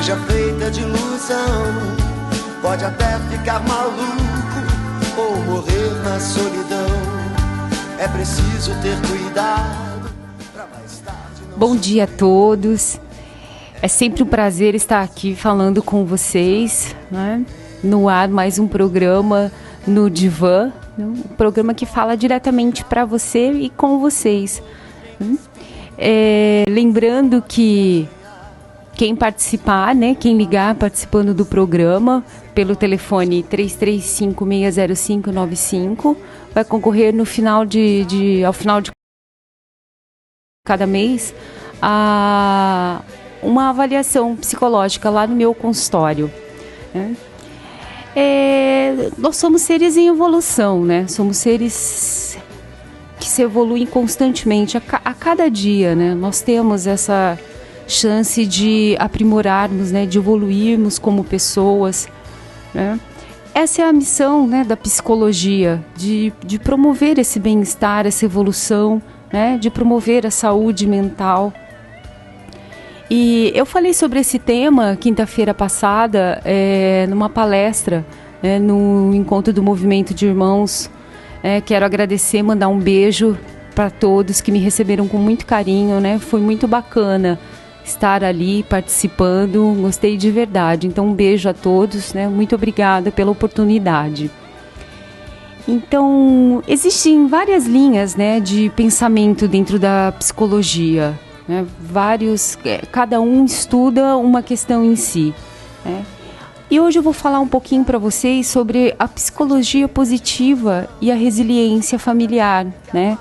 seja feita de ilusão. Pode até ficar maluco ou morrer na solidão. É preciso ter cuidado pra mais tarde não... Bom dia a todos. É sempre um prazer estar aqui falando com vocês, né? No ar, mais um programa no Divã, né? Um programa que fala diretamente para você e com vocês. Lembrando que quem participar, né, quem ligar participando do programa pelo telefone 33560595 vai concorrer no final ao final de cada mês a uma avaliação psicológica lá no meu consultório, né? Nós somos seres em evolução, né? Somos seres que se evoluem constantemente, a cada dia, né? Nós temos essa chance de aprimorarmos, né? De evoluirmos como pessoas, né? Essa é a missão, né, da psicologia, de promover esse bem-estar, essa evolução, né? De promover a saúde mental. E eu falei sobre esse tema quinta-feira passada, numa palestra, né, no encontro do Movimento de Irmãos. Quero agradecer, mandar um beijo para todos que me receberam com muito carinho, né? Foi muito bacana estar ali participando, gostei de verdade. Então, um beijo a todos, né? Muito obrigada pela oportunidade. Então, existem várias linhas, né, de pensamento dentro da psicologia, né? Cada um estuda uma questão em si, né? E hoje eu vou falar um pouquinho para vocês sobre a psicologia positiva e a resiliência familiar, né?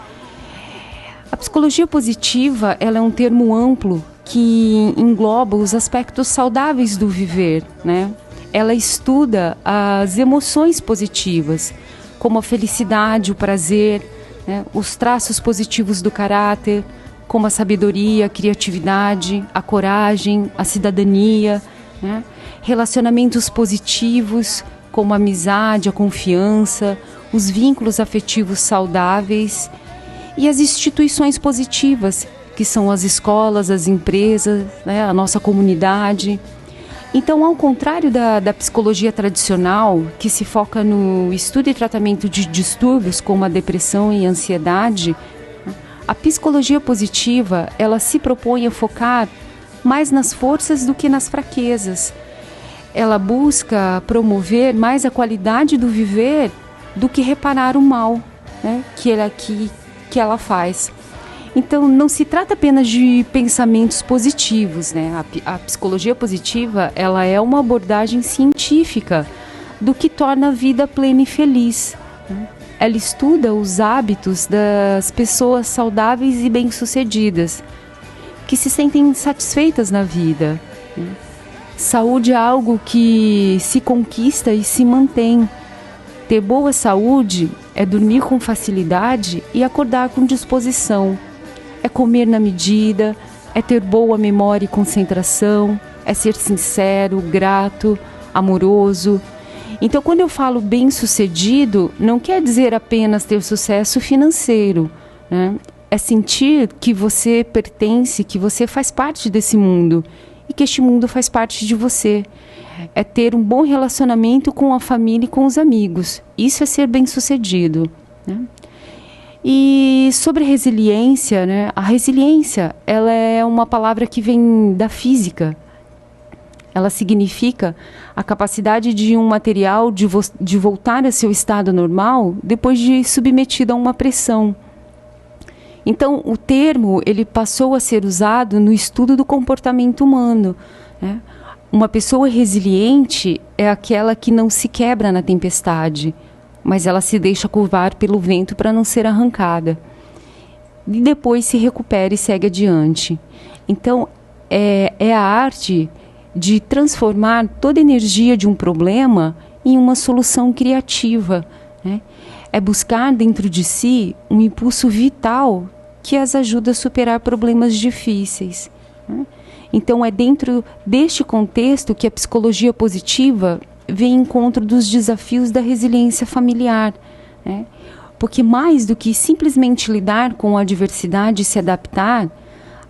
A psicologia positiva, ela é um termo amplo que engloba os aspectos saudáveis do viver, né? Ela estuda as emoções positivas, como a felicidade, o prazer, né? Os traços positivos do caráter, como a sabedoria, a criatividade, a coragem, a cidadania, né? Relacionamentos positivos, como a amizade, a confiança, os vínculos afetivos saudáveis e as instituições positivas, que são as escolas, as empresas, né? A nossa comunidade. Então, ao contrário da psicologia tradicional, que se foca no estudo e tratamento de distúrbios como a depressão e a ansiedade, a psicologia positiva, ela se propõe a focar mais nas forças do que nas fraquezas. Ela busca promover mais a qualidade do viver do que reparar o mal, né, que ela faz. Então, não se trata apenas de pensamentos positivos, né? A psicologia positiva, ela é uma abordagem científica do que torna a vida plena e feliz, né? Ela estuda os hábitos das pessoas saudáveis e bem-sucedidas, que se sentem satisfeitas na vida, né? Saúde é algo que se conquista e se mantém. Ter boa saúde é dormir com facilidade e acordar com disposição. É comer na medida, é ter boa memória e concentração, é ser sincero, grato, amoroso. Então, quando eu falo bem-sucedido, não quer dizer apenas ter sucesso financeiro, né? É sentir que você pertence, que você faz parte desse mundo e que este mundo faz parte de você. É ter um bom relacionamento com a família e com os amigos. Isso é ser bem-sucedido, né? E sobre resiliência, né? A resiliência, ela é uma palavra que vem da física. Ela significa a capacidade de um material de voltar a seu estado normal depois de submetido a uma pressão. Então, o termo ele passou a ser usado no estudo do comportamento humano, né? Uma pessoa resiliente é aquela que não se quebra na tempestade, mas ela se deixa curvar pelo vento para não ser arrancada. E depois se recupera e segue adiante. Então, é a arte de transformar toda a energia de um problema em uma solução criativa, né? É buscar dentro de si um impulso vital que as ajuda a superar problemas difíceis, né? Então, é dentro deste contexto que a psicologia positiva vem em encontro dos desafios da resiliência familiar, né? Porque mais do que simplesmente lidar com a adversidade e se adaptar,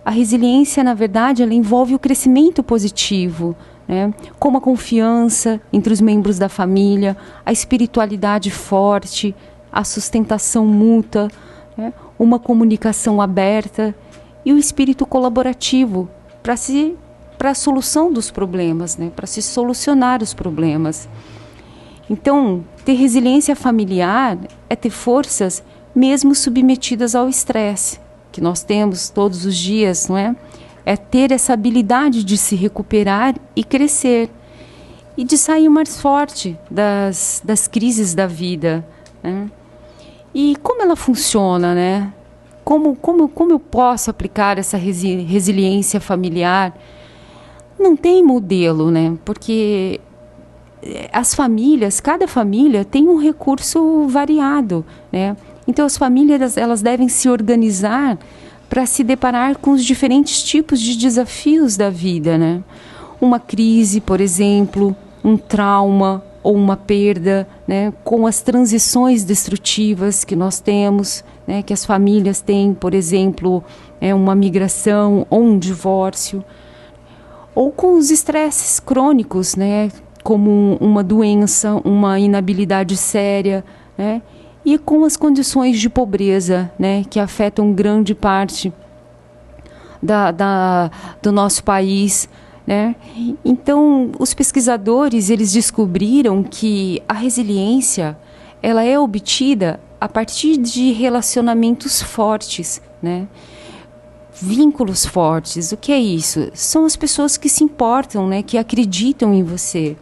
a resiliência, na verdade, ela envolve o crescimento positivo, né? Como a confiança entre os membros da família, a espiritualidade forte, a sustentação mútua, né? Uma comunicação aberta e o espírito colaborativo para a solução dos problemas, né? Para se solucionar os problemas. Então, ter resiliência familiar é ter forças mesmo submetidas ao estresse, que nós temos todos os dias, não é? É ter essa habilidade de se recuperar e crescer, e de sair mais forte das crises da vida, né? E como ela funciona, né? Como eu posso aplicar essa resiliência familiar? Não tem modelo, né? Porque as famílias, cada família tem um recurso variado, né? Então as famílias, elas devem se organizar para se deparar com os diferentes tipos de desafios da vida, né? Uma crise, por exemplo, um trauma ou uma perda, né? Com as transições destrutivas que nós temos, né? Que as famílias têm, por exemplo, uma migração ou um divórcio, ou com os estresses crônicos, né? Como uma doença, uma inabilidade séria, né? E com as condições de pobreza, né? Que afetam grande parte do nosso país, né? Então, os pesquisadores, eles descobriram que a resiliência, ela é obtida a partir de relacionamentos fortes, né? Vínculos fortes. O que é isso? São as pessoas que se importam, né? Que acreditam em você,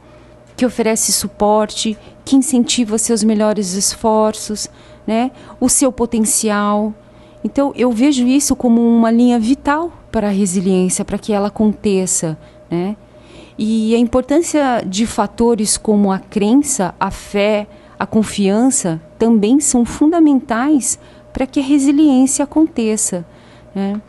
que oferece suporte, que incentiva seus melhores esforços, né? O seu potencial. Então, eu vejo isso como uma linha vital para a resiliência, para que ela aconteça, né? E a importância de fatores como a crença, a fé, a confiança, também são fundamentais para que a resiliência aconteça, né?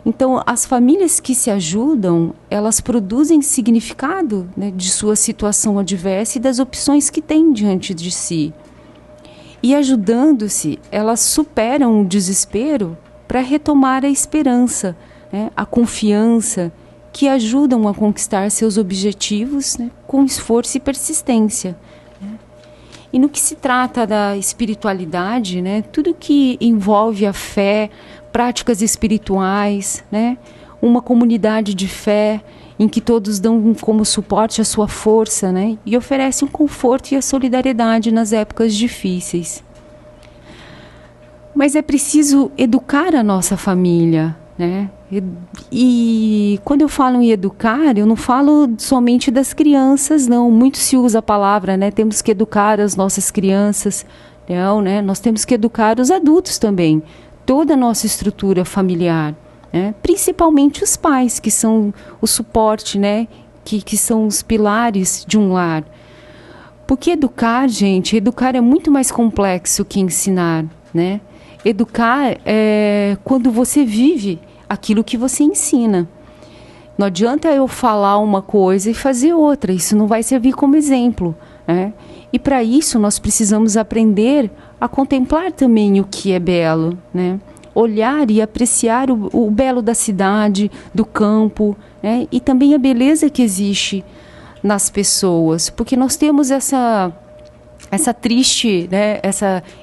Então, as famílias que se ajudam, elas produzem significado, né, de sua situação adversa e das opções que têm diante de si. E ajudando-se, elas superam o desespero para retomar a esperança, né, a confiança, que ajudam a conquistar seus objetivos, né, com esforço e persistência, né? E no que se trata da espiritualidade, né, tudo que envolve a fé, práticas espirituais, né? Uma comunidade de fé em que todos dão como suporte a sua força, né? E oferecem um conforto e a solidariedade nas épocas difíceis. Mas é preciso educar a nossa família, né? E quando eu falo em educar, eu não falo somente das crianças, não. Muito se usa a palavra, né? Temos que educar as nossas crianças. Não, né? Nós temos que educar os adultos também. Toda a nossa estrutura familiar, né? Principalmente os pais, que são o suporte, né? Que são os pilares de um lar. Porque educar, gente, educar é muito mais complexo que ensinar, né? Educar é quando você vive aquilo que você ensina. Não adianta eu falar uma coisa e fazer outra, isso não vai servir como exemplo, né? E para isso nós precisamos aprender a contemplar também o que é belo, né? Olhar e apreciar o belo da cidade, do campo, né? E também a beleza que existe nas pessoas, porque nós temos essa triste, né?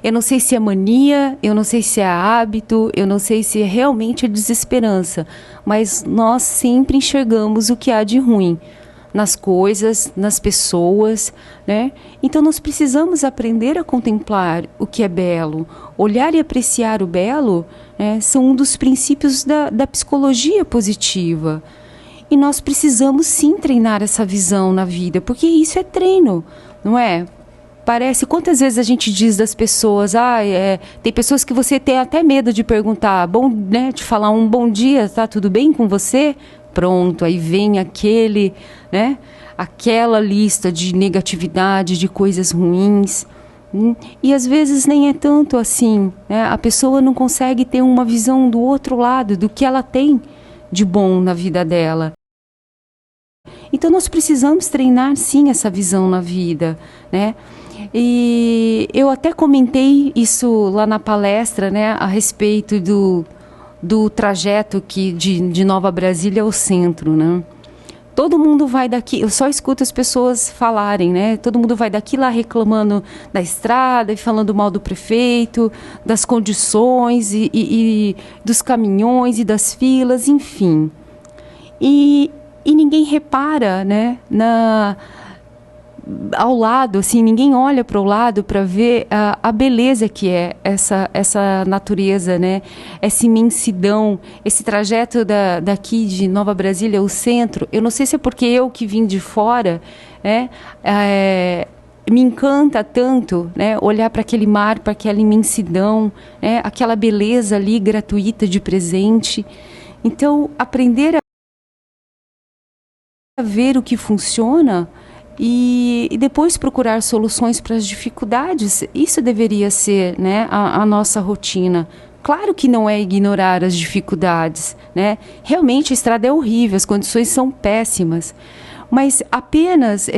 Eu não sei se é mania, eu não sei se é hábito, eu não sei se realmente é desesperança, mas nós sempre enxergamos o que há de ruim nas coisas, nas pessoas, né? Então nós precisamos aprender a contemplar o que é belo. Olhar e apreciar o belo, né, são um dos princípios da psicologia positiva. E nós precisamos sim treinar essa visão na vida, porque isso é treino, não é? Parece, quantas vezes a gente diz das pessoas, tem pessoas que você tem até medo de perguntar, né, de falar um bom dia, tá tudo bem com você? Pronto, aí vem né, aquela lista de negatividade, de coisas ruins. E às vezes nem é tanto assim, né? A pessoa não consegue ter uma visão do outro lado, do que ela tem de bom na vida dela. Então nós precisamos treinar sim essa visão na vida, né? E eu até comentei isso lá na palestra, né, a respeito do trajeto de Nova Brasília ao centro, né? Todo mundo vai daqui, eu só escuto as pessoas falarem, né? Todo mundo vai daqui lá reclamando da estrada e falando mal do prefeito, das condições e dos caminhões e das filas, enfim. E ninguém repara, né, ao lado, assim, ninguém olha para o lado para ver a beleza que é essa natureza, né? Essa imensidão, esse trajeto daqui de Nova Brasília ao centro. Eu não sei se é porque eu que vim de fora, me encanta tanto, né? Olhar para aquele mar, para aquela imensidão, né? Aquela beleza ali gratuita de presente. Então, aprender a ver o que funciona e depois procurar soluções para as dificuldades, isso deveria ser, né, a nossa rotina. Claro que não é ignorar as dificuldades, né? Realmente a estrada é horrível, as condições são péssimas, mas apenas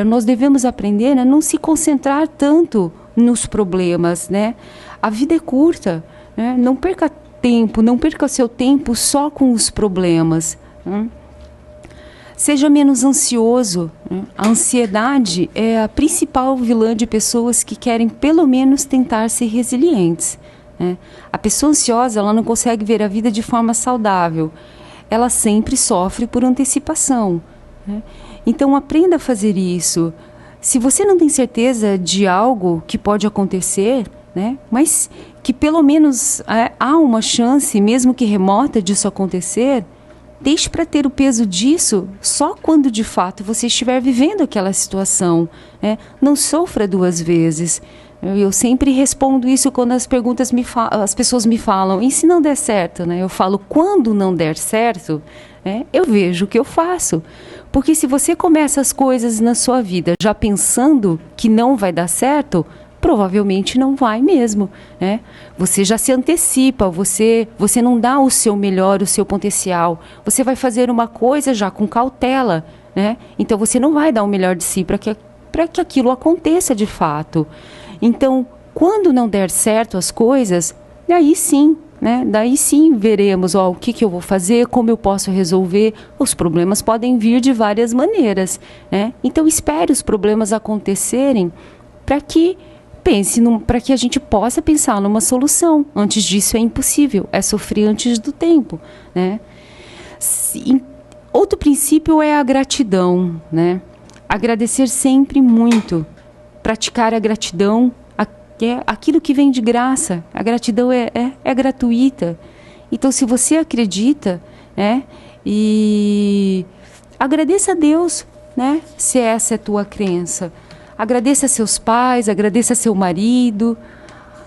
nós devemos aprender a não se concentrar tanto nos problemas, né? A vida é curta, né? Não perca tempo, não perca seu tempo só com os problemas, né? Seja menos ansioso. A ansiedade é a principal vilã de pessoas que querem pelo menos tentar ser resilientes. A pessoa ansiosa, ela não consegue ver a vida de forma saudável. Ela sempre sofre por antecipação. Então aprenda a fazer isso. Se você não tem certeza de algo que pode acontecer, né, mas que pelo menos há uma chance, mesmo que remota, disso acontecer, deixe para ter o peso disso só quando de fato você estiver vivendo aquela situação, né? Não sofra duas vezes. Eu sempre respondo isso quando as pessoas me falam, e se não der certo, né? Eu falo, quando não der certo, eu vejo o que eu faço. Porque se você começa as coisas na sua vida já pensando que não vai dar certo, provavelmente não vai mesmo, né? Você já se antecipa, você não dá o seu melhor, o seu potencial. Você vai fazer uma coisa já com cautela, né? Então você não vai dar o melhor de si para que aquilo aconteça de fato. Então, quando não der certo as coisas, daí sim, né? Daí sim veremos o que eu vou fazer, como eu posso resolver. Os problemas podem vir de várias maneiras, né? Então espere os problemas acontecerem para que a gente possa pensar numa solução. Antes disso é impossível, é sofrer antes do tempo, né? Outro princípio é a gratidão, né? Agradecer sempre muito, praticar a gratidão, aquilo que vem de graça. A gratidão é gratuita. Então, se você acredita, né, e agradeça a Deus, né, se essa é a tua crença. Agradeça a seus pais, agradeça a seu marido,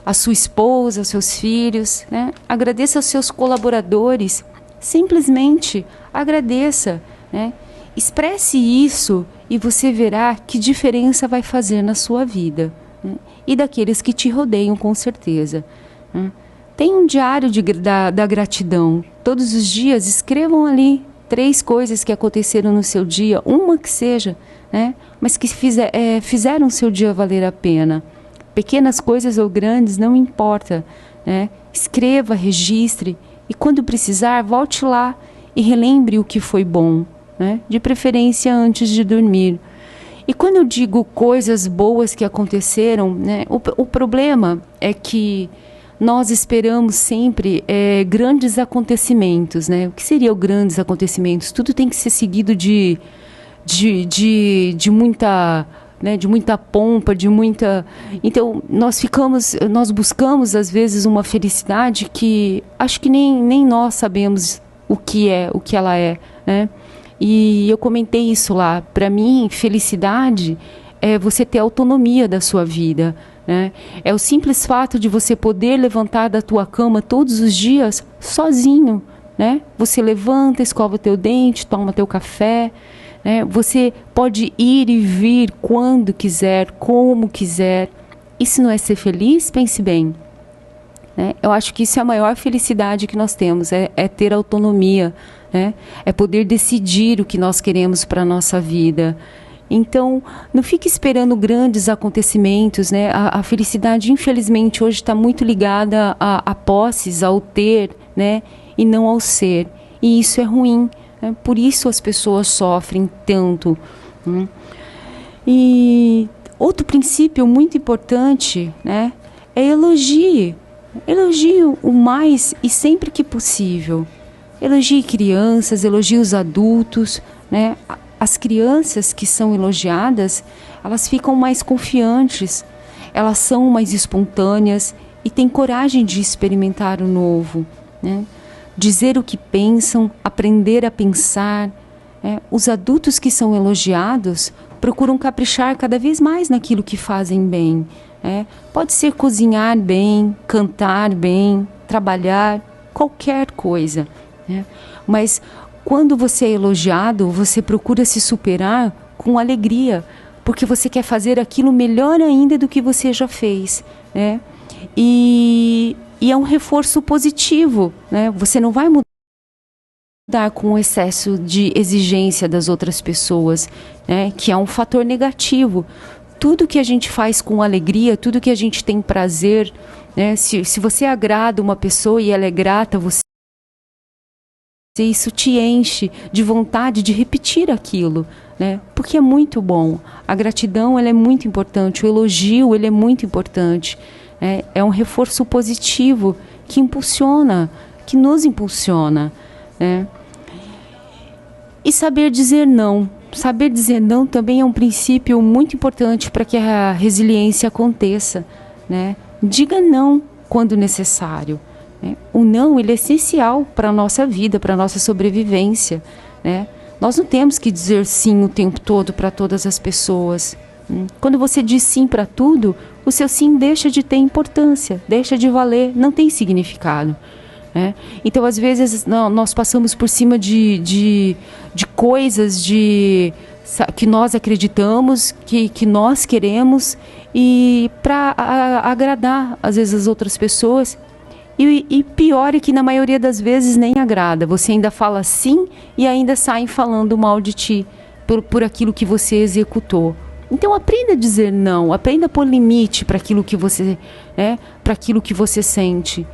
a sua esposa, aos seus filhos, né? Agradeça aos seus colaboradores. Simplesmente agradeça, né? Expresse isso e você verá que diferença vai fazer na sua vida, né? E daqueles que te rodeiam, com certeza, né? Tem um diário da gratidão. Todos os dias escrevam ali 3 coisas que aconteceram no seu dia, uma que seja, né? Mas que fizeram o seu dia valer a pena. Pequenas coisas ou grandes, não importa, né? Escreva, registre e quando precisar, volte lá e relembre o que foi bom, né? De preferência antes de dormir. E quando eu digo coisas boas que aconteceram, né, o problema é que nós esperamos sempre grandes acontecimentos, né? O que seriam grandes acontecimentos? Tudo tem que ser seguido de muita, né, de muita pompa, de muita... Então, nós buscamos, às vezes, uma felicidade que acho que nem nós sabemos o que ela é, né? E eu comentei isso lá. Para mim, felicidade é você ter autonomia da sua vida, né? É o simples fato de você poder levantar da tua cama todos os dias sozinho, né? Você levanta, escova o teu dente, toma teu café, né? Você pode ir e vir quando quiser, como quiser. Isso não é ser feliz? Pense bem, né? Eu acho que isso é a maior felicidade que nós temos, é ter autonomia, né? É poder decidir o que nós queremos para a nossa vida. Então, não fique esperando grandes acontecimentos, né? A felicidade, infelizmente, hoje está muito ligada a posses, ao ter, né? E não ao ser. E isso é ruim, né? Por isso as pessoas sofrem tanto. E outro princípio muito importante, né, é elogie. Elogie o mais e sempre que possível. Elogie crianças, elogie os adultos, né? As crianças que são elogiadas, elas ficam mais confiantes, elas são mais espontâneas e têm coragem de experimentar o novo, né? Dizer o que pensam, aprender a pensar. Os adultos que são elogiados procuram caprichar cada vez mais naquilo que fazem bem. Pode ser cozinhar bem, cantar bem, trabalhar, qualquer coisa, né? Mas quando você é elogiado, você procura se superar com alegria, porque você quer fazer aquilo melhor ainda do que você já fez, né? E é um reforço positivo, né? Você não vai mudar com o excesso de exigência das outras pessoas, né? Que é um fator negativo. Tudo que a gente faz com alegria, tudo que a gente tem prazer, né? Se você agrada uma pessoa e ela é grata a você, isso te enche de vontade de repetir aquilo, né? Porque é muito bom. A gratidão, ela é muito importante, o elogio, ele é muito importante. É um reforço positivo que impulsiona, que nos impulsiona, né? E saber dizer não. Saber dizer não também é um princípio muito importante para que a resiliência aconteça, né? Diga não quando necessário, né? O não, ele é essencial para a nossa vida, para a nossa sobrevivência, né? Nós não temos que dizer sim o tempo todo para todas as pessoas. Quando você diz sim para tudo, o seu sim deixa de ter importância, deixa de valer, não tem significado. Então, às vezes, nós passamos por cima de coisas que nós acreditamos, que nós queremos, e para agradar, às vezes, as outras pessoas. E pior é que, na maioria das vezes, nem agrada. Você ainda fala sim e ainda saem falando mal de ti por aquilo que você executou. Então, aprenda a dizer não, aprenda a pôr limite para aquilo que você, para aquilo que você sente.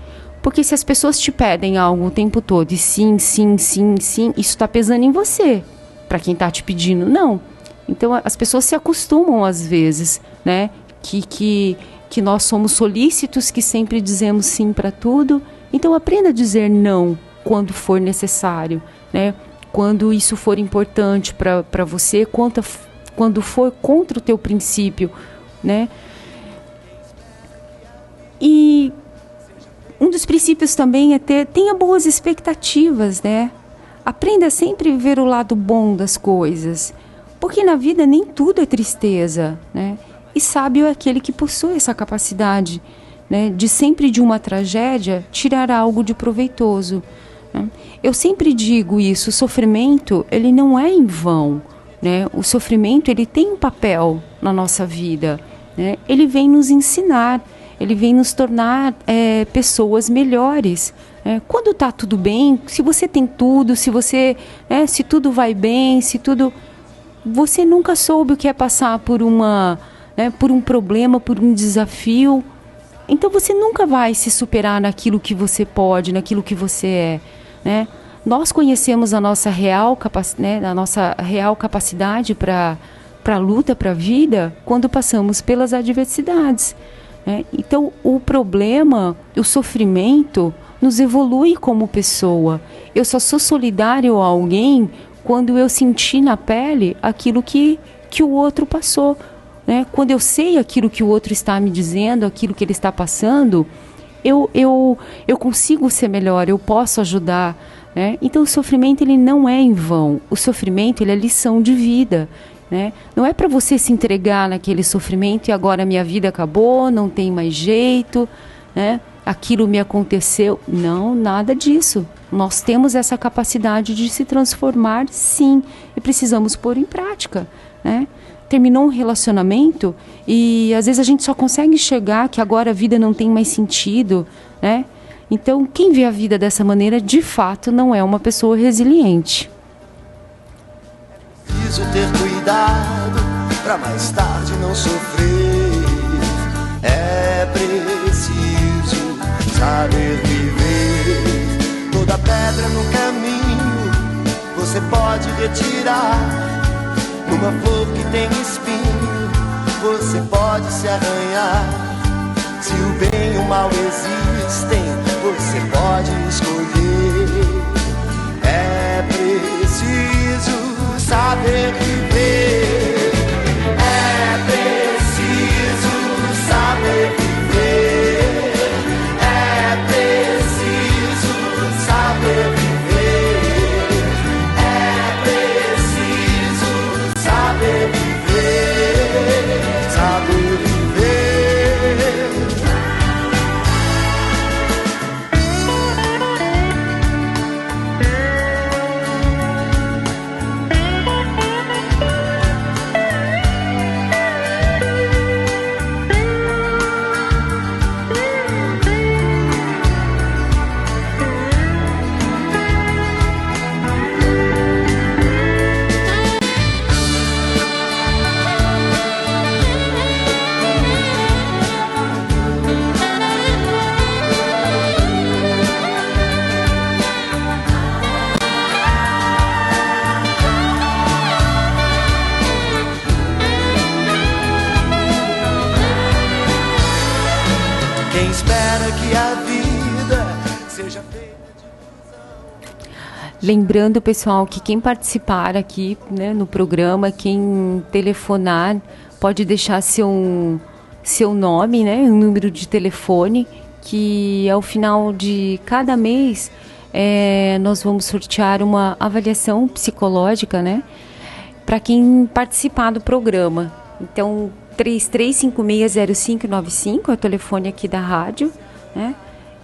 Porque se as pessoas te pedem algo o tempo todo, e sim, sim, sim, sim, isso está pesando em você, para quem está te pedindo, não. Então, as pessoas se acostumam às vezes, né, que nós somos solícitos, que sempre dizemos sim para tudo. Então, aprenda a dizer não quando for necessário, né, quando isso for importante para você, quando for contra o teu princípio, né. E um dos princípios também é tenha boas expectativas, né? Aprenda a sempre ver o lado bom das coisas, porque na vida nem tudo é tristeza, né? E sábio é aquele que possui essa capacidade, né, de sempre de uma tragédia tirar algo de proveitoso, né? Eu sempre digo isso, o sofrimento, ele não é em vão, né? O sofrimento, ele tem um papel na nossa vida, né? Ele vem nos ensinar, ele vem nos tornar pessoas melhores. Quando está tudo bem, se você tem tudo, se tudo vai bem, você nunca soube o que é passar por um problema, por um desafio. Então você nunca vai se superar naquilo que você pode, naquilo que você é, né? Nós conhecemos a nossa real capacidade para a luta, para a vida, quando passamos pelas adversidades. Então, o problema, o sofrimento, nos evolui como pessoa. Eu só sou solidário a alguém quando eu senti na pele aquilo que o outro passou, né? Quando eu sei aquilo que o outro está me dizendo, aquilo que ele está passando, eu consigo ser melhor, eu posso ajudar, né? Então, o sofrimento, ele não é em vão. O sofrimento, ele é lição de vida, né? Não é para você se entregar naquele sofrimento e agora minha vida acabou, não tem mais jeito, né? Aquilo me aconteceu. Não, nada disso. Nós temos essa capacidade de se transformar, sim, e precisamos pôr em prática, né? Terminou um relacionamento e às vezes a gente só consegue enxergar que agora a vida não tem mais sentido, né? Então, quem vê a vida dessa maneira, de fato, não é uma pessoa resiliente. Preciso ter cuidado pra mais tarde não sofrer. É preciso saber viver. Toda pedra no caminho você pode retirar. Numa flor que tem espinho, você pode se arranhar. Se o bem e o mal existem, você pode escolher. É preciso saber viver. É preciso saber viver. É preciso saber viver. É preciso saber viver. Saber viver. Quem espera que a vida seja feita de... Lembrando, pessoal, que quem participar aqui, né, no programa, quem telefonar, pode deixar seu nome, né, um número de telefone, que ao final de cada mês nós vamos sortear uma avaliação psicológica, né, para quem participar do programa. Então, 33560595 é o telefone aqui da rádio, né?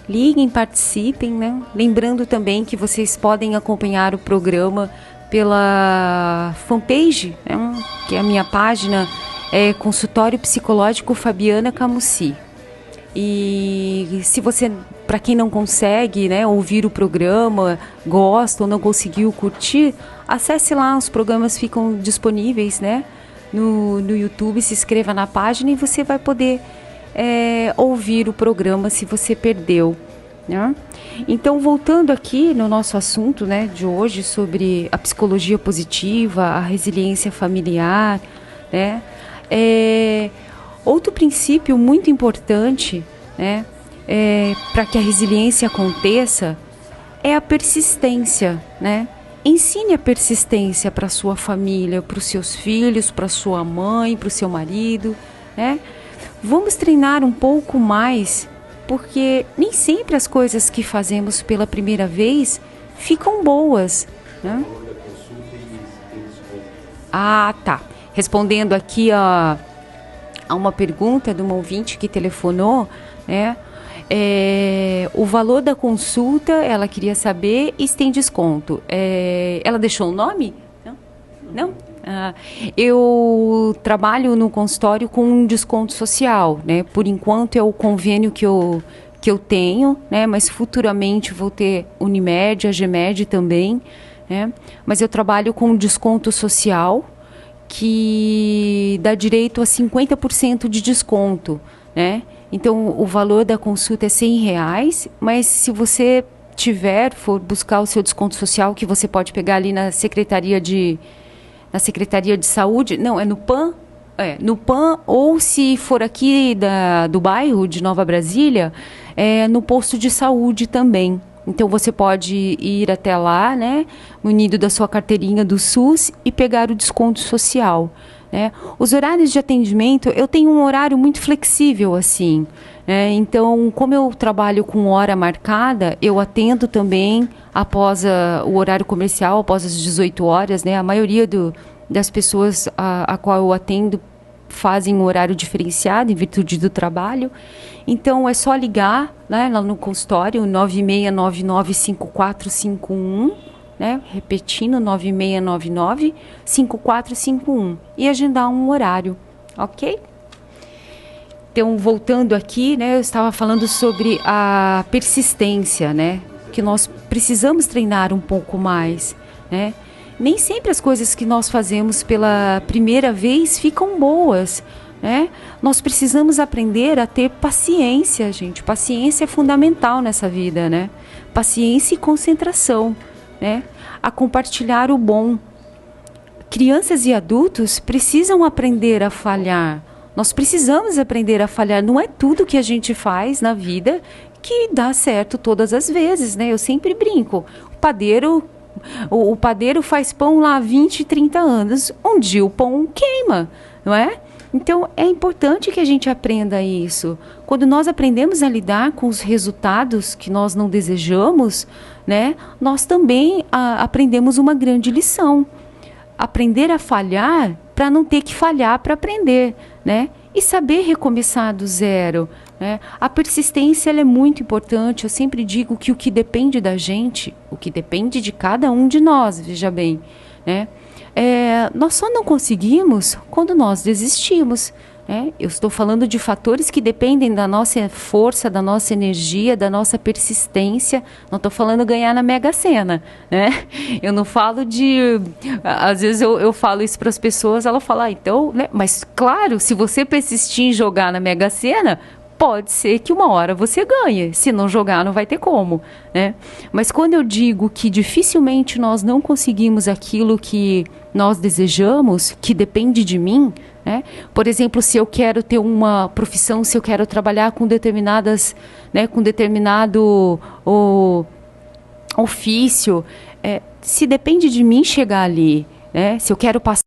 Liguem, participem, né? Lembrando também que vocês podem acompanhar o programa pela fanpage, né? Que é a minha página, Consultório Psicológico Fabiana Camussi. E se você, para quem não consegue, né, ouvir o programa, gosta ou não conseguiu curtir, acesse lá, os programas ficam disponíveis, né? No YouTube, se inscreva na página e você vai poder ouvir o programa se você perdeu, né? Então, voltando aqui no nosso assunto, né, de hoje sobre a psicologia positiva, a resiliência familiar, né? Outro princípio muito importante, né, para que a resiliência aconteça é a persistência, né? Ensine a persistência para a sua família, para os seus filhos, para a sua mãe, para o seu marido, né? Vamos treinar um pouco mais, porque nem sempre as coisas que fazemos pela primeira vez ficam boas, né? Ah, tá. Respondendo aqui a uma pergunta de uma ouvinte que telefonou, né? O valor da consulta, ela queria saber, e se tem desconto. Ela deixou o nome? Não? Eu trabalho no consultório com um desconto social, né? Por enquanto é o convênio que eu tenho, né? Mas futuramente vou ter Unimed, Agemed também, né? Mas eu trabalho com um desconto social que dá direito a 50% de desconto, né? Então, o valor da consulta é R$100, mas se você for buscar o seu desconto social, que você pode pegar ali na Secretaria de Saúde, não, é no PAN, ou se for aqui do bairro de Nova Brasília, no posto de saúde também. Então, você pode ir até lá, né, munido da sua carteirinha do SUS e pegar o desconto social. Os horários de atendimento, eu tenho um horário muito flexível, assim, né? Então, como eu trabalho com hora marcada, eu atendo também após o horário comercial, após as 18 horas, né? A maioria das pessoas a qual eu atendo fazem um horário diferenciado em virtude do trabalho. Então, é só ligar, né, lá no consultório, 96995451, né? Repetindo, 9699-5451 e agendar um horário, ok? Então, voltando aqui, né, eu estava falando sobre a persistência, né? Que nós precisamos treinar um pouco mais, né? Nem sempre as coisas que nós fazemos pela primeira vez ficam boas, né? Nós precisamos aprender a ter paciência, gente. Paciência é fundamental nessa vida, né? Paciência e concentração. né, a compartilhar o bom. Crianças e adultos precisam aprender a falhar. Nós precisamos aprender a falhar. Não é tudo que a gente faz na vida que dá certo todas as vezes, né? Eu sempre brinco. O padeiro faz pão lá há 20, 30 anos. Um dia o pão queima, não é? Então, é importante que a gente aprenda isso. Quando nós aprendemos a lidar com os resultados que nós não desejamos, né, nós também aprendemos uma grande lição. Aprender a falhar para não ter que falhar para aprender, né? E saber recomeçar do zero, né? A persistência ela é muito importante. Eu sempre digo que o que depende da gente, o que depende de cada um de nós, veja bem, né? Nós só não conseguimos quando nós desistimos, né? Eu estou falando de fatores que dependem da nossa força, da nossa energia, da nossa persistência. Não estou falando ganhar na Mega Sena, né? Eu não falo de... Às vezes eu falo isso para as pessoas, ela fala, então, né? Mas claro, se você persistir em jogar na Mega Sena, pode ser que uma hora você ganhe. Se não jogar, não vai ter como, né? Mas quando eu digo que dificilmente nós não conseguimos aquilo que nós desejamos, que depende de mim, né? Por exemplo, se eu quero ter uma profissão, se eu quero trabalhar com determinadas, né, com determinado ofício, se depende de mim chegar ali, né? Se eu quero passar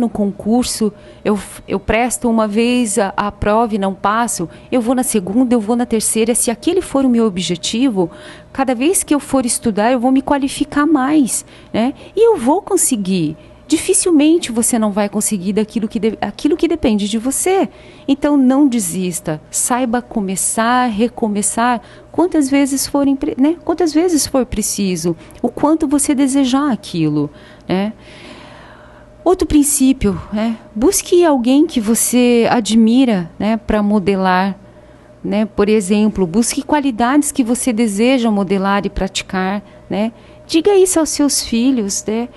no concurso, eu presto uma vez a prova e não passo, eu vou na segunda, eu vou na terceira. Se aquele for o meu objetivo, cada vez que eu for estudar, eu vou me qualificar mais, né? E eu vou conseguir. Dificilmente você não vai conseguir aquilo que depende de você. Então não desista, saiba começar, recomeçar quantas vezes for, né? Quantas vezes for preciso, o quanto você desejar aquilo, né? Outro princípio, né? Busque alguém que você admira, né, para modelar, né? Por exemplo, busque qualidades que você deseja modelar e praticar, né? Diga isso aos seus filhos, né?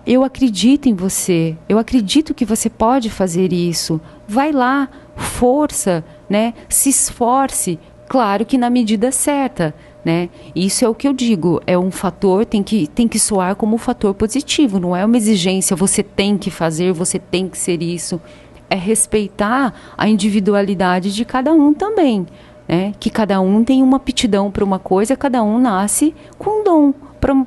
Eu acredito em você, eu acredito que você pode fazer isso. Vai lá, força, né? Se esforce, claro que na medida certa, né? Isso é o que eu digo, é um fator, tem que soar como um fator positivo, não é uma exigência, você tem que fazer, você tem que ser isso. É respeitar a individualidade de cada um também, né? Que cada um tem uma aptidão para uma coisa, cada um nasce com um dom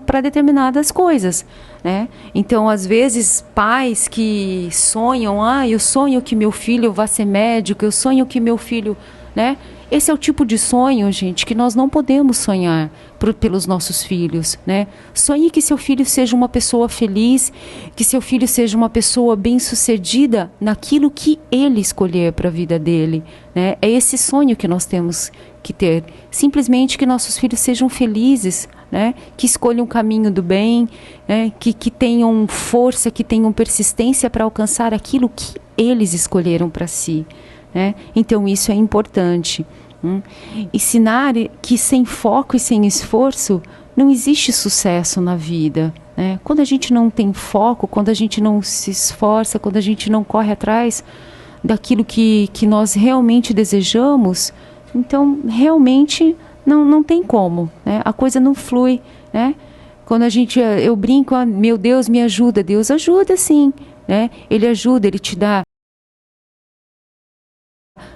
para determinadas coisas, né? Então, às vezes, pais que sonham, eu sonho que meu filho vá ser médico, eu sonho que meu filho, né? Esse é o tipo de sonho, gente, que nós não podemos sonhar pelos nossos filhos, né? Sonhe que seu filho seja uma pessoa feliz, que seu filho seja uma pessoa bem-sucedida naquilo que ele escolher para a vida dele, né? É esse sonho que nós temos que ter. Simplesmente que nossos filhos sejam felizes, né? Que escolham o caminho do bem, né? Que tenham força, que tenham persistência para alcançar aquilo que eles escolheram para si, né? Então isso é importante. Ensinar que sem foco e sem esforço não existe sucesso na vida, né? Quando a gente não tem foco, quando a gente não se esforça, quando a gente não corre atrás daquilo que nós realmente desejamos, então realmente não tem como, né? A coisa não flui, né? Quando eu brinco, meu Deus me ajuda, Deus ajuda sim, né? Ele ajuda, Ele te dá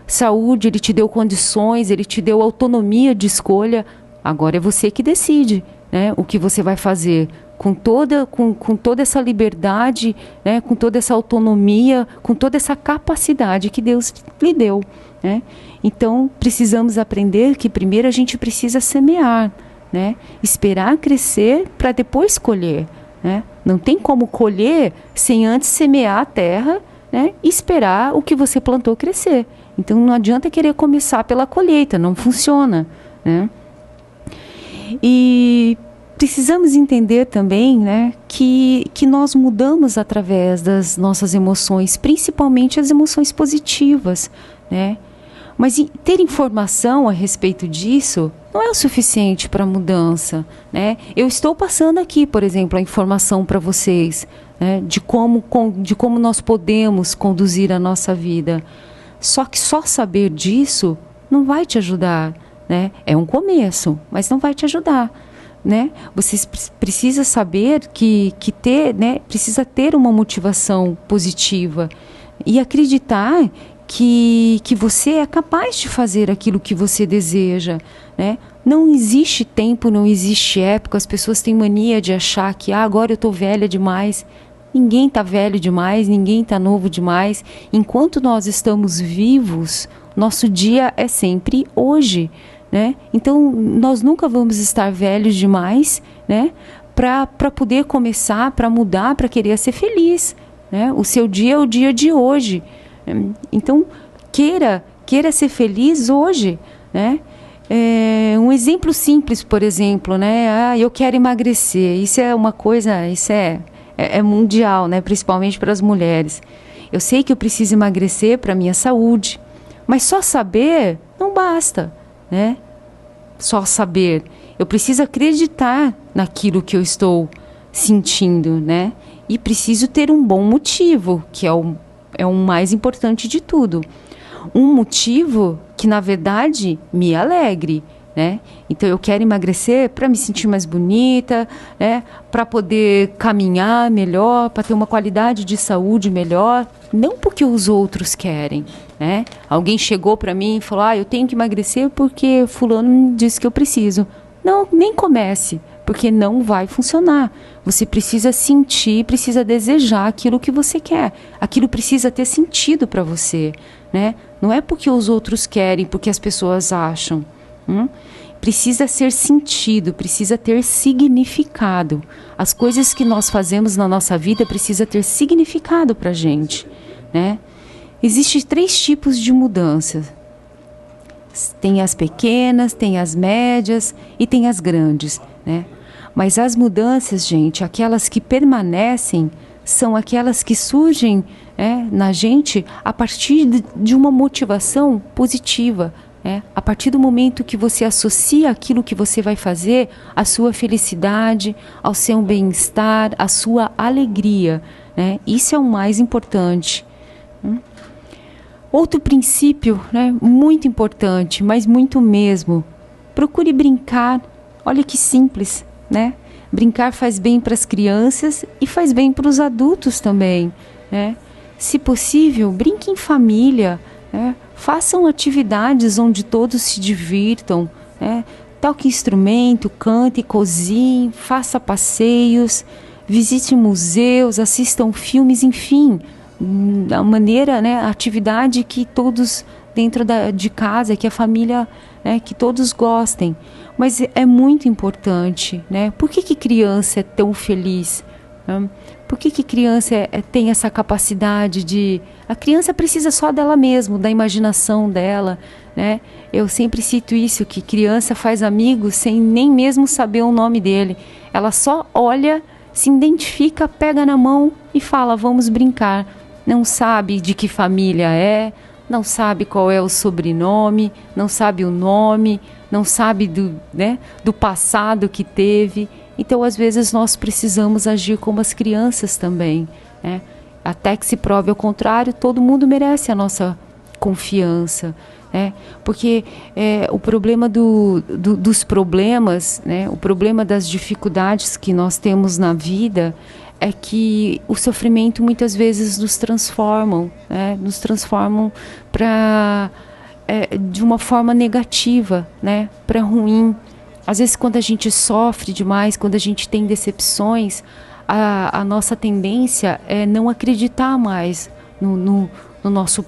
saúde, Ele te deu condições, Ele te deu autonomia de escolha. Agora é você que decide, né, o que você vai fazer com toda essa liberdade, né, com toda essa autonomia, com toda essa capacidade que Deus lhe deu, né? Então precisamos aprender que primeiro a gente precisa semear, né, esperar crescer para depois colher, né? Não tem como colher sem antes semear a terra, né, e esperar o que você plantou crescer. Então não adianta querer começar pela colheita, não funciona, né? E precisamos entender também, né, que nós mudamos através das nossas emoções, principalmente as emoções positivas, né? Mas ter informação a respeito disso não é o suficiente para a mudança, né? Eu estou passando aqui, por exemplo, a informação para vocês, né, de como nós podemos conduzir a nossa vida. Só que só saber disso não vai te ajudar, né? É um começo, mas não vai te ajudar. né? Você precisa saber que ter, né? Precisa ter uma motivação positiva e acreditar que você é capaz de fazer aquilo que você deseja, né? Não existe tempo, não existe época. As pessoas têm mania de achar que agora eu estou velha demais. Ninguém está velho demais, ninguém está novo demais. Enquanto nós estamos vivos, nosso dia é sempre hoje, né? Então, nós nunca vamos estar velhos demais, né? Para poder começar, para mudar, para querer ser feliz, né? O seu dia é o dia de hoje. Então, queira ser feliz hoje, né? Um exemplo simples, por exemplo, né? Eu quero emagrecer. Isso é uma coisa, isso é mundial, né? Principalmente para as mulheres. Eu sei que eu preciso emagrecer para a minha saúde, mas só saber não basta, né? Só saber. Eu preciso acreditar naquilo que eu estou sentindo, né? E preciso ter um bom motivo, que é o mais importante de tudo. Um motivo que, na verdade, me alegre, né? Então, eu quero emagrecer para me sentir mais bonita, né? Para poder caminhar melhor, para ter uma qualidade de saúde melhor, não porque os outros querem, né? Alguém chegou para mim e falou, eu tenho que emagrecer porque fulano me disse que eu preciso. Não, nem comece, porque não vai funcionar. Você precisa sentir, precisa desejar aquilo que você quer. Aquilo precisa ter sentido para você, né? Não é porque os outros querem, porque as pessoas acham. Precisa ser sentido, precisa ter significado. As coisas que nós fazemos na nossa vida precisam ter significado para a gente, né? Existem 3 tipos de mudanças. Tem as pequenas, tem as médias e tem as grandes, né? Mas as mudanças, gente, aquelas que permanecem, são aquelas que surgem, na gente a partir de uma motivação positiva. A partir do momento que você associa aquilo que você vai fazer à sua felicidade, ao seu bem-estar, à sua alegria, né? Isso é o mais importante. Outro princípio, né, muito importante, mas muito mesmo, procure brincar. Olha que simples, né? Brincar faz bem para as crianças e faz bem para os adultos também, né? Se possível, brinque em família, né? Façam atividades onde todos se divirtam, né? Toque instrumento, cante, cozinhe, faça passeios, visite museus, assistam filmes, enfim, da maneira, né, a atividade que todos dentro de casa, que a família, né, que todos gostem. Mas é muito importante, né? Por que criança é tão feliz? Né? Por que criança tem essa capacidade de... A criança precisa só dela mesma, da imaginação dela, né? Eu sempre cito isso, que criança faz amigos sem nem mesmo saber o nome dele. Ela só olha, se identifica, pega na mão e fala, vamos brincar. Não sabe de que família não sabe qual é o sobrenome, não sabe o nome, não sabe do passado que teve. Então, às vezes, nós precisamos agir como as crianças também, né? Até que se prove ao contrário, todo mundo merece a nossa confiança, né? Porque o problema dos problemas, né? O problema das dificuldades que nós temos na vida é que o sofrimento muitas vezes nos transformam, né? Nos transformam de uma forma negativa, né? Para ruim. Às vezes, quando a gente sofre demais, quando a gente tem decepções, a nossa tendência é não acreditar mais no nosso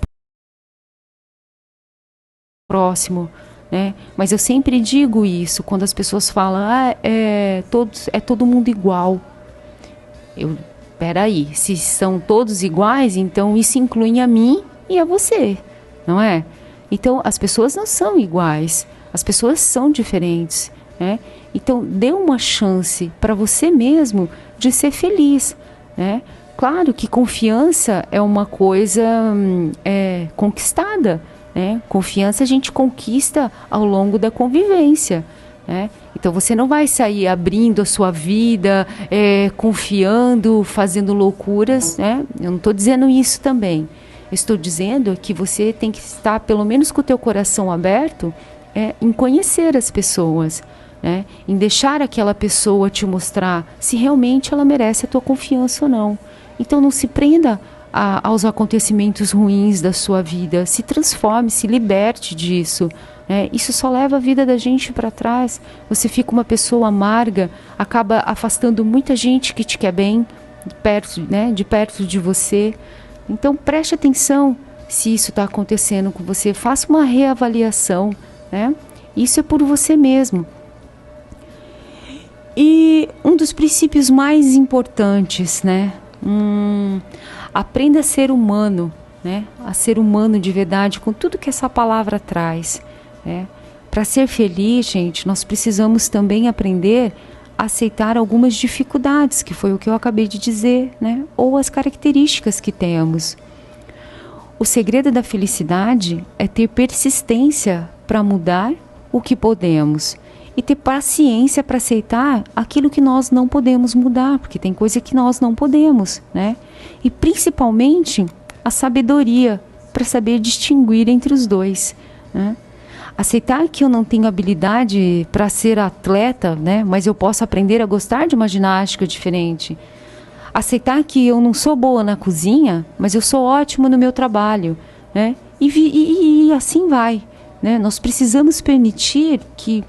próximo, né? Mas eu sempre digo isso, quando as pessoas falam, é todo mundo igual. Peraí, se são todos iguais, então isso inclui a mim e a você, não é? Então, as pessoas não são iguais, as pessoas são diferentes, né? Então, dê uma chance para você mesmo de ser feliz, né? Claro que confiança é uma coisa conquistada, né? Confiança a gente conquista ao longo da convivência, né? Então, você não vai sair abrindo a sua vida, confiando, fazendo loucuras, né? Eu não estou dizendo isso também. Eu estou dizendo que você tem que estar, pelo menos com o teu coração aberto, em conhecer as pessoas, né? Em deixar aquela pessoa te mostrar se realmente ela merece a tua confiança ou não. Então não se prenda aos acontecimentos ruins da sua vida, se transforme, se liberte disso. Isso só leva a vida da gente para trás. Você fica uma pessoa amarga, acaba afastando muita gente que te quer bem, de perto de você. Então preste atenção se isso está acontecendo com você, faça uma reavaliação, né? Isso é por você mesmo. E um dos princípios mais importantes, né? Aprenda a ser humano, né? A ser humano de verdade, com tudo que essa palavra traz, né? Para ser feliz, gente, nós precisamos também aprender a aceitar algumas dificuldades, que foi o que eu acabei de dizer, né? Ou as características que temos. O segredo da felicidade é ter persistência para mudar o que podemos e ter paciência para aceitar aquilo que nós não podemos mudar, porque tem coisa que nós não podemos, né? E principalmente a sabedoria para saber distinguir entre os dois, né? Aceitar que eu não tenho habilidade para ser atleta, né? Mas eu posso aprender a gostar de uma ginástica diferente. Aceitar que eu não sou boa na cozinha, mas eu sou ótimo no meu trabalho, né? E assim vai, né? Nós precisamos permitir que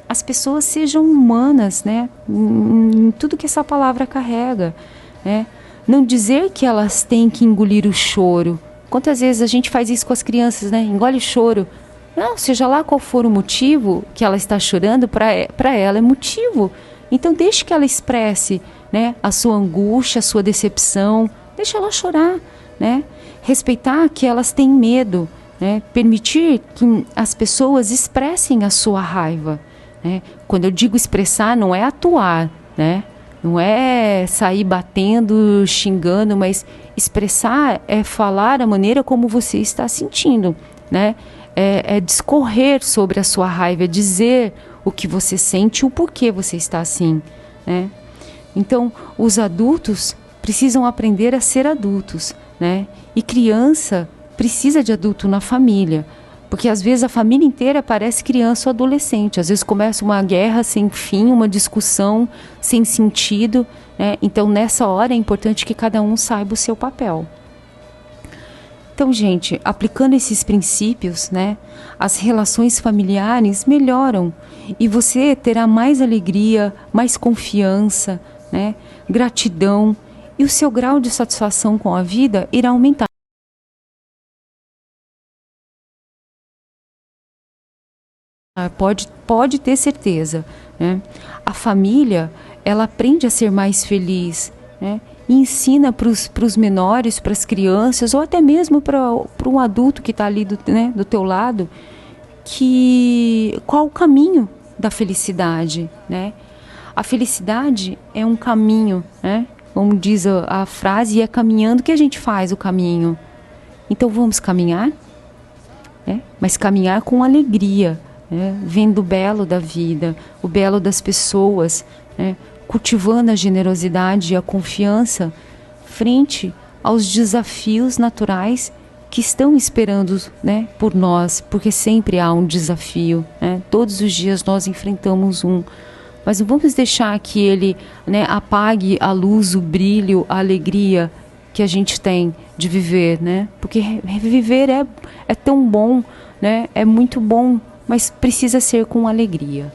as pessoas sejam humanas, né? Em tudo que essa palavra carrega, né? Não dizer que elas têm que engolir o choro. Quantas vezes a gente faz isso com as crianças, né? Engole o choro. Não, seja lá qual for o motivo que ela está chorando, para ela é motivo. Então deixe que ela expresse, né, a sua angústia, a sua decepção. Deixa ela chorar, né? Respeitar que elas têm medo, né? Permitir que as pessoas expressem a sua raiva, né? Quando eu digo expressar, não é atuar, né? Não é sair batendo, xingando, mas expressar é falar a maneira como você está sentindo, né? É discorrer sobre a sua raiva, é dizer o que você sente e o porquê você está assim, né? Então, os adultos precisam aprender a ser adultos, né? E criança precisa de adulto na família, porque às vezes a família inteira parece criança ou adolescente. Às vezes começa uma guerra sem fim, uma discussão sem sentido, né? Então, nessa hora é importante que cada um saiba o seu papel. Então, gente, aplicando esses princípios, né, as relações familiares melhoram e você terá mais alegria, mais confiança, né, gratidão, e o seu grau de satisfação com a vida irá aumentar. Pode ter certeza, né? A família, ela aprende a ser mais feliz, né? E ensina para os menores, para as crianças, ou até mesmo para um adulto que está ali do teu lado, qual o caminho da felicidade, né? A felicidade é um caminho, né? Como diz a frase, é caminhando que a gente faz o caminho. Então vamos caminhar, né? Mas caminhar com alegria, né? Vendo o belo da vida, o belo das pessoas, né? Cultivando a generosidade e a confiança frente aos desafios naturais que estão esperando, né, por nós, porque sempre há um desafio, né? Todos os dias nós enfrentamos um, mas não vamos deixar que ele, né, apague a luz, o brilho, a alegria que a gente tem de viver, né? Porque viver é tão bom, né? É muito bom, mas precisa ser com alegria.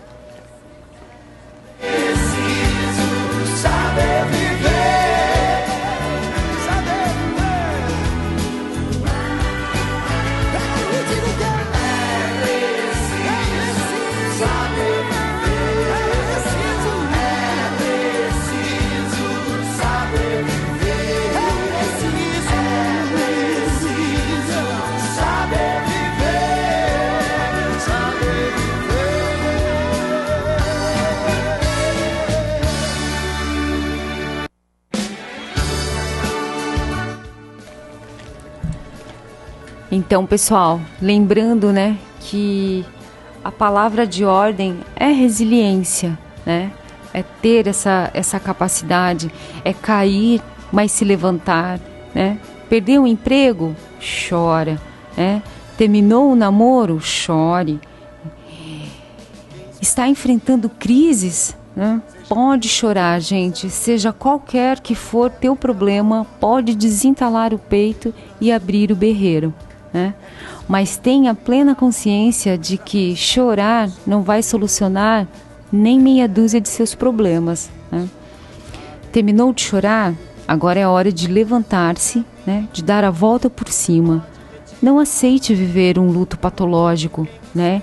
Então, pessoal, lembrando, né, que a palavra de ordem é resiliência, né? É ter essa capacidade, é cair, mas se levantar, né? Perdeu o emprego? Chora, né? Terminou o namoro? Chore. está enfrentando crises, né? Pode chorar, gente, seja qualquer que for teu problema, pode desentalar o peito e abrir o berreiro, né? Mas tenha plena consciência de que chorar não vai solucionar nem meia dúzia de seus problemas, né? Terminou de chorar? Agora é hora de levantar-se, né? De dar a volta por cima. Não aceite viver um luto patológico, né?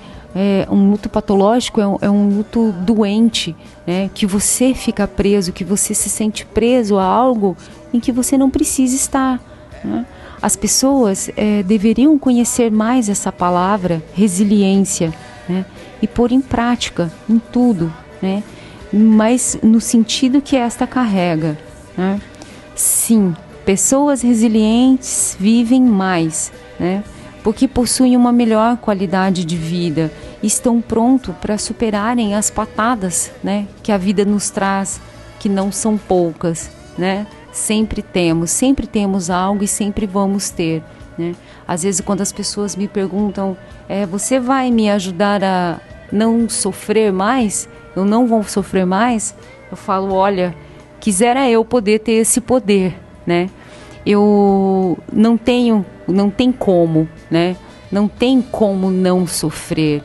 Um luto patológico é um luto doente, né? Que você fica preso, que você se sente preso a algo em que você não precisa estar, né? As pessoas deveriam conhecer mais essa palavra, resiliência, né? E pôr em prática, em tudo, né? Mas no sentido que esta carrega, né? Sim, pessoas resilientes vivem mais, né? Porque possuem uma melhor qualidade de vida, estão prontos para superarem as patadas, né, que a vida nos traz, que não são poucas, né? Sempre temos algo e sempre vamos ter, né? Às vezes quando as pessoas me perguntam, você vai me ajudar a não sofrer mais? Eu não vou sofrer mais? Eu falo, olha, quisera eu poder ter esse poder, né? Eu não tem como, né? Não tem como não sofrer.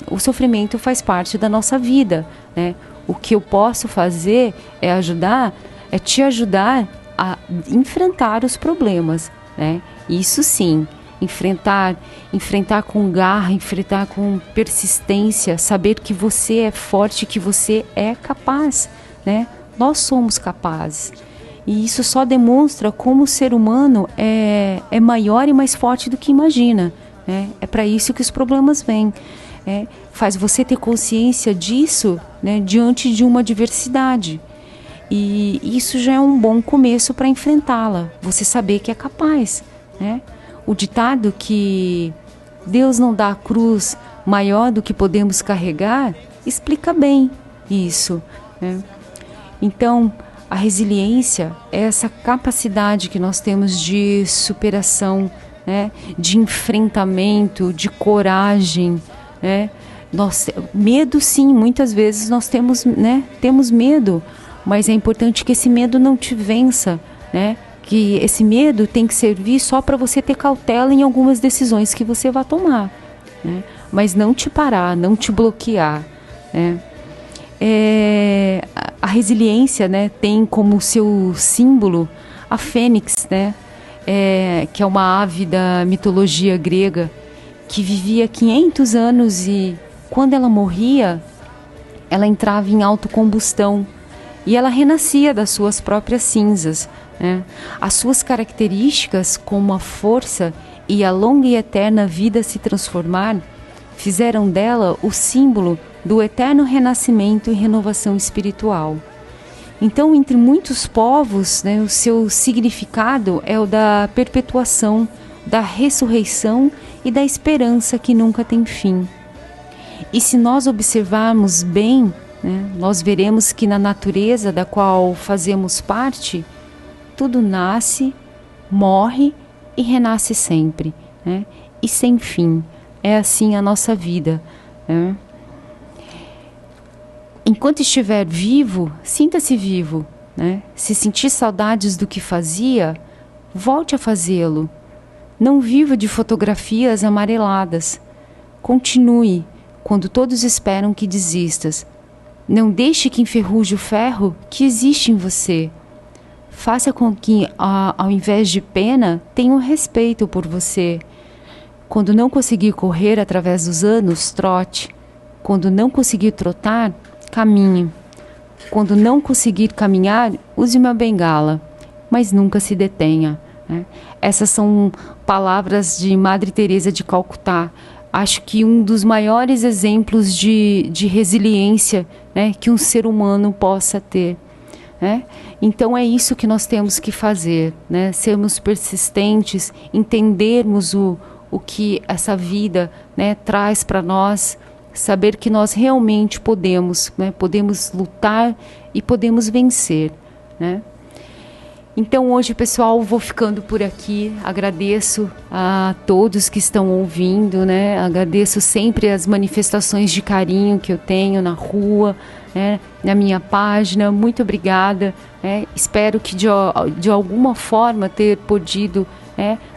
O sofrimento faz parte da nossa vida, né? O que eu posso fazer é te ajudar a enfrentar os problemas, né? Isso sim, enfrentar com garra, enfrentar com persistência, saber que você é forte, que você é capaz, né? Nós somos capazes. E isso só demonstra como o ser humano é maior e mais forte do que imagina, né? É para isso que os problemas vêm. Faz você ter consciência disso, né, diante de uma adversidade. E isso já é um bom começo para enfrentá-la. Você saber que é capaz, né? O ditado que Deus não dá a cruz maior do que podemos carregar explica bem isso, né? Então, a resiliência é essa capacidade que nós temos de superação, né? De enfrentamento, de coragem, né? Medo, sim, muitas vezes nós temos, né? Temos medo, mas é importante que esse medo não te vença, né? Que esse medo tem que servir só para você ter cautela em algumas decisões que você vai tomar, né? Mas não te parar, não te bloquear, né? A resiliência, né, tem como seu símbolo a fênix, né, que é uma ave da mitologia grega que vivia 500 anos e quando ela morria, ela entrava em autocombustão e ela renascia das suas próprias cinzas, né? As suas características, como a força e a longa e eterna vida se transformar, fizeram dela o símbolo do eterno renascimento e renovação espiritual. Então, entre muitos povos, né, o seu significado é o da perpetuação, da ressurreição e da esperança que nunca tem fim. E se nós observarmos bem, né, nós veremos que na natureza da qual fazemos parte, tudo nasce, morre e renasce sempre, né, e sem fim. É assim a nossa vida, né? Enquanto estiver vivo, sinta-se vivo, né? Se sentir saudades do que fazia, volte a fazê-lo. Não viva de fotografias amareladas. Continue quando todos esperam que desistas. Não deixe que enferruje o ferro que existe em você. Faça com que, ao invés de pena, tenha um respeito por você. Quando não conseguir correr através dos anos, trote. Quando não conseguir trotar, caminhe. Quando não conseguir caminhar, use uma bengala, mas nunca se detenha, né? Essas são palavras de Madre Teresa de Calcutá. Acho que um dos maiores exemplos de resiliência, né, que um ser humano possa ter, né? Então é isso que nós temos que fazer, né? Sermos persistentes, entendermos o que essa vida, né, traz para nós, saber que nós realmente podemos, né, podemos lutar e podemos vencer, né? Então hoje, pessoal, vou ficando por aqui. Agradeço a todos que estão ouvindo, né? Agradeço sempre as manifestações de carinho que eu tenho na rua, né? Na minha página. Muito obrigada. Espero que de alguma forma ter podido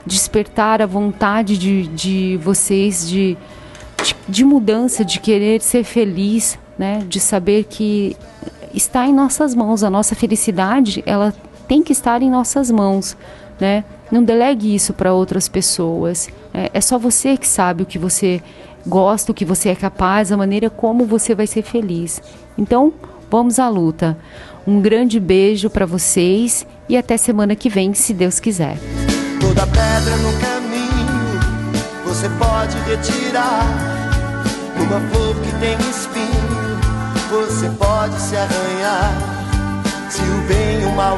despertar a vontade de vocês de mudança, de querer ser feliz, né? De saber que está em nossas mãos. A nossa felicidade, ela tem que estar em nossas mãos, né? Não delegue isso para outras pessoas. É só você que sabe o que você gosta, o que você é capaz, a maneira como você vai ser feliz. Então, vamos à luta. Um grande beijo para vocês e até semana que vem, se Deus quiser. Toda pedra no caminho você pode retirar. Uma flor que tem espinho você pode se arranhar. Se o bem e o mal